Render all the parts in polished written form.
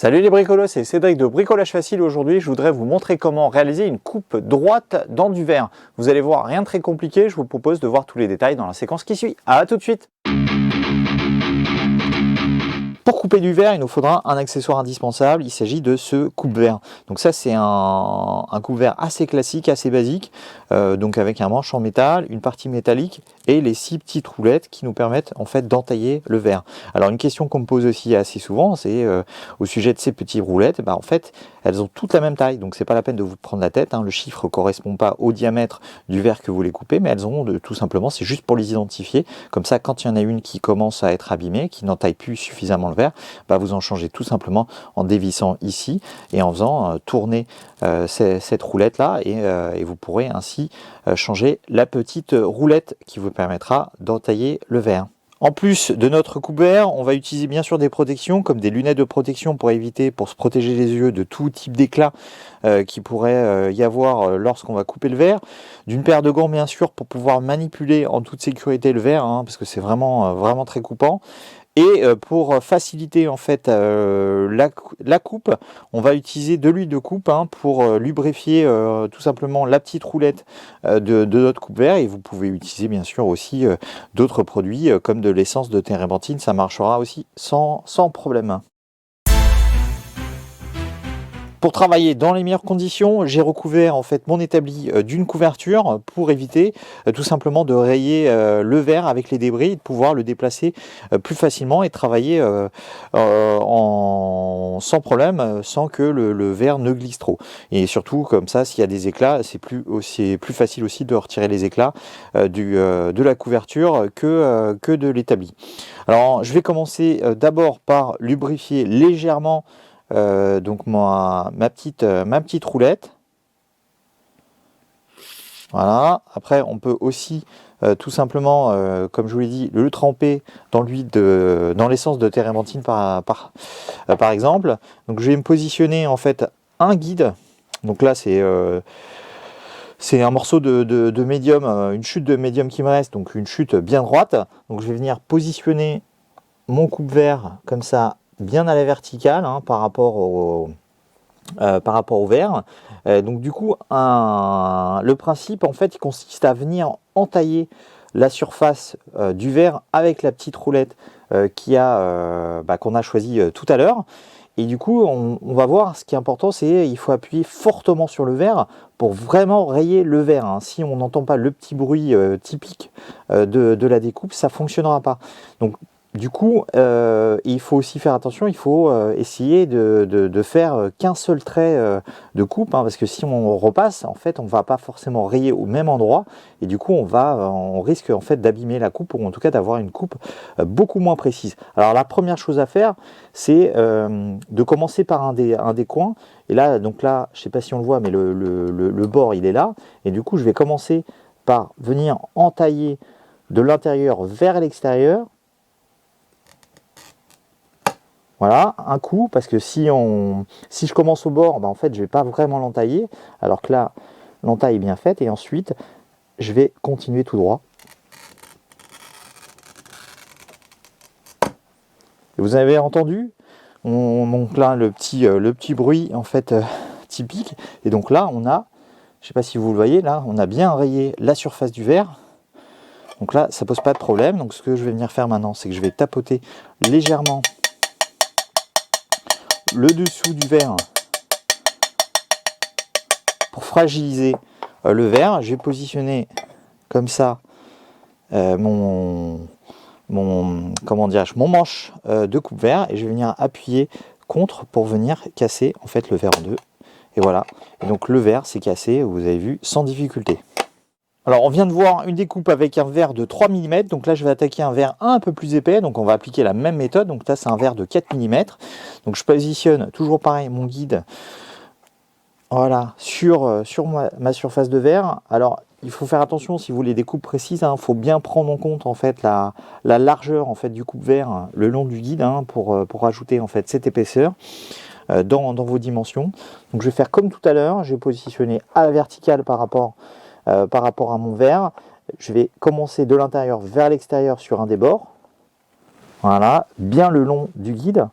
Salut les bricolos, c'est Cédric de Bricolage Facile. Aujourd'hui, je voudrais vous montrer comment réaliser une coupe droite dans du verre. Vous allez voir, rien de très compliqué, je vous propose de voir tous les détails dans la séquence qui suit. À tout de suite. Pour couper du verre, il nous faudra un accessoire indispensable, il s'agit de ce coupe-verre. Donc ça c'est un coupe-verre assez classique, assez basique, donc avec un manche en métal, une partie métallique et les 6 petites roulettes qui nous permettent en fait d'entailler le verre. Alors une question qu'on me pose aussi assez souvent, c'est au sujet de ces petites roulettes, en fait elles ont toutes la même taille, donc c'est pas la peine de vous prendre la tête, le chiffre ne correspond pas au diamètre du verre que vous voulez couper, mais elles ont tout simplement, c'est juste pour les identifier, comme ça quand il y en a une qui commence à être abîmée, qui n'entaille plus suffisamment le verre, vous en changez tout simplement en dévissant ici et en faisant tourner cette roulette là et vous pourrez ainsi changer la petite roulette qui vous permettra d'entailler le verre. En plus de notre coupe-verre, on va utiliser bien sûr des protections comme des lunettes de protection pour se protéger les yeux de tout type d'éclat qui pourrait y avoir lorsqu'on va couper le verre. D'une paire de gants bien sûr pour pouvoir manipuler en toute sécurité le verre parce que c'est vraiment très coupant. Et pour faciliter en fait la coupe, on va utiliser de l'huile de coupe pour lubrifier tout simplement la petite roulette de notre coupe-verre. Et vous pouvez utiliser bien sûr aussi d'autres produits comme de l'essence de térébenthine, ça marchera aussi sans problème. Pour travailler dans les meilleures conditions, j'ai recouvert en fait mon établi d'une couverture pour éviter tout simplement de rayer le verre avec les débris et de pouvoir le déplacer plus facilement et travailler sans problème, sans que le verre ne glisse trop. Et surtout comme ça, s'il y a des éclats, c'est plus facile aussi de retirer les éclats de la couverture que de l'établi. Alors je vais commencer d'abord par lubrifier légèrement donc ma petite roulette. Voilà. Après on peut aussi tout simplement comme je vous l'ai dit le tremper dans l'essence de térébenthine par exemple. Donc je vais me positionner en fait un guide. Donc là c'est un morceau de médium, une chute de médium qui me reste, donc une chute bien droite. Donc je vais venir positionner mon coupe-verre comme ça bien à la verticale par rapport au verre. Donc du coup le principe en fait il consiste à venir entailler la surface du verre avec la petite roulette qu'on a choisi tout à l'heure. Et du coup on va voir, ce qui est important, c'est il faut appuyer fortement sur le verre pour vraiment rayer le verre. Si on n'entend pas le petit bruit typique de la découpe, ça fonctionnera pas. Donc du coup, il faut aussi faire attention, il faut essayer de faire qu'un seul trait de coupe, parce que si on repasse, en fait, on ne va pas forcément rayer au même endroit, et du coup, on risque en fait d'abîmer la coupe, ou en tout cas d'avoir une coupe beaucoup moins précise. Alors la première chose à faire, c'est de commencer par un des coins, et là, donc là, je ne sais pas si on le voit, mais le bord, il est là, et du coup, je vais commencer par venir entailler de l'intérieur vers l'extérieur. Voilà, un coup, parce que si je commence au bord, en fait, je ne vais pas vraiment l'entailler, alors que là, l'entaille est bien faite, et ensuite, je vais continuer tout droit. Et vous avez entendu donc là, le petit bruit, en fait, typique. Et donc là, on a, je ne sais pas si vous le voyez, là, on a bien rayé la surface du verre. Donc là, ça ne pose pas de problème. Donc ce que je vais venir faire maintenant, c'est que je vais tapoter légèrement le dessous du verre pour fragiliser le verre. Je vais positionner comme ça mon manche de coupe-verre et je vais venir appuyer contre pour venir casser en fait le verre en deux. Et voilà. Et donc le verre s'est cassé, vous avez vu, sans difficulté. Alors on vient de voir une découpe avec un verre de 3 mm, donc là je vais attaquer un verre un peu plus épais, donc on va appliquer la même méthode, donc là c'est un verre de 4 mm, donc je positionne toujours pareil mon guide, voilà, sur ma surface de verre. Alors il faut faire attention si vous voulez des coupes précises, il faut bien prendre en compte en fait la largeur en fait du coupe-verre le long du guide pour rajouter en fait cette épaisseur dans vos dimensions. Donc je vais faire comme tout à l'heure, je vais positionner à la verticale par rapport à mon verre. Je vais commencer de l'intérieur vers l'extérieur sur un des bords. Voilà, bien le long du guide.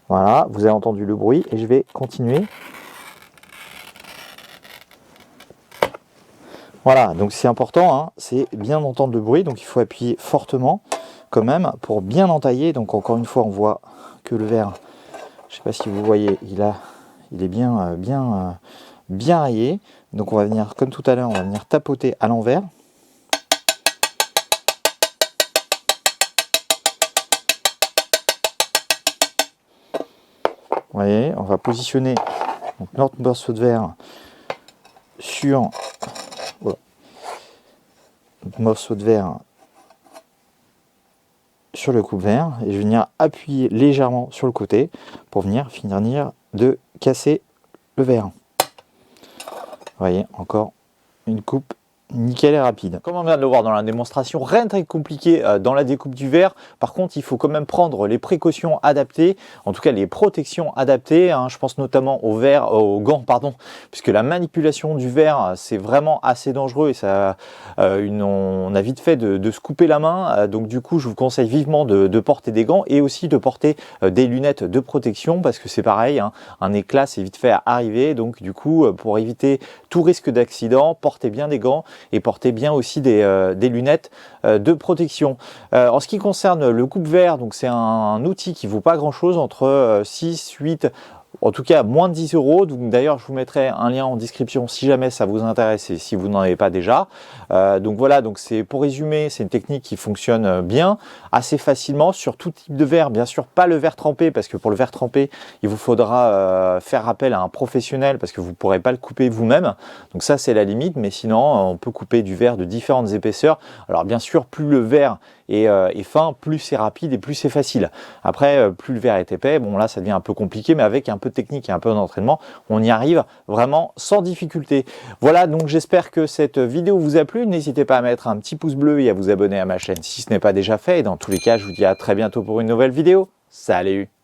Voilà, vous avez entendu le bruit et je vais continuer. Voilà, donc c'est important, hein, c'est bien d'entendre le bruit, donc il faut appuyer fortement quand même pour bien entailler. Donc encore une fois, on voit que le verre, je ne sais pas si vous voyez, il est bien rayé. Donc on va venir, comme tout à l'heure, on va venir tapoter à l'envers. Vous voyez, on va positionner donc, notre morceau de verre sur voilà, notre morceau de verre sur le coupe-verre et je vais venir appuyer légèrement sur le côté pour venir finir de casser le verre. Vous voyez, encore une coupe nickel et rapide. Comme on vient de le voir dans la démonstration, rien de très compliqué dans la découpe du verre. Par contre, il faut quand même prendre les précautions adaptées, en tout cas les protections adaptées. Hein. Je pense notamment aux gants, pardon, puisque la manipulation du verre, c'est vraiment assez dangereux et ça, on a vite fait de se couper la main. Donc du coup, je vous conseille vivement de porter des gants et aussi de porter des lunettes de protection parce que c'est pareil, hein, un éclat, c'est vite fait à arriver. Donc du coup, pour éviter tout risque d'accident, portez bien des gants et portez bien aussi des lunettes de protection. En ce qui concerne le coupe-verre, donc c'est un outil qui ne vaut pas grand chose, entre 6, 8, en tout cas moins de 10 €. Donc d'ailleurs, je vous mettrai un lien en description si jamais ça vous intéresse et si vous n'en avez pas déjà. Donc voilà, donc c'est pour résumer, c'est une technique qui fonctionne bien, assez facilement sur tout type de verre. Bien sûr, pas le verre trempé, parce que pour le verre trempé, il vous faudra faire appel à un professionnel parce que vous ne pourrez pas le couper vous-même. Donc ça, c'est la limite, mais sinon, on peut couper du verre de différentes épaisseurs. Alors bien sûr, plus le verre est fin, plus c'est rapide et plus c'est facile. Après, plus le verre est épais, bon là ça devient un peu compliqué, mais avec un peu de technique et un peu d'entraînement, on y arrive vraiment sans difficulté. Voilà, donc j'espère que cette vidéo vous a plu. N'hésitez pas à mettre un petit pouce bleu et à vous abonner à ma chaîne si ce n'est pas déjà fait. Et dans tous les cas, je vous dis à très bientôt pour une nouvelle vidéo. Salut!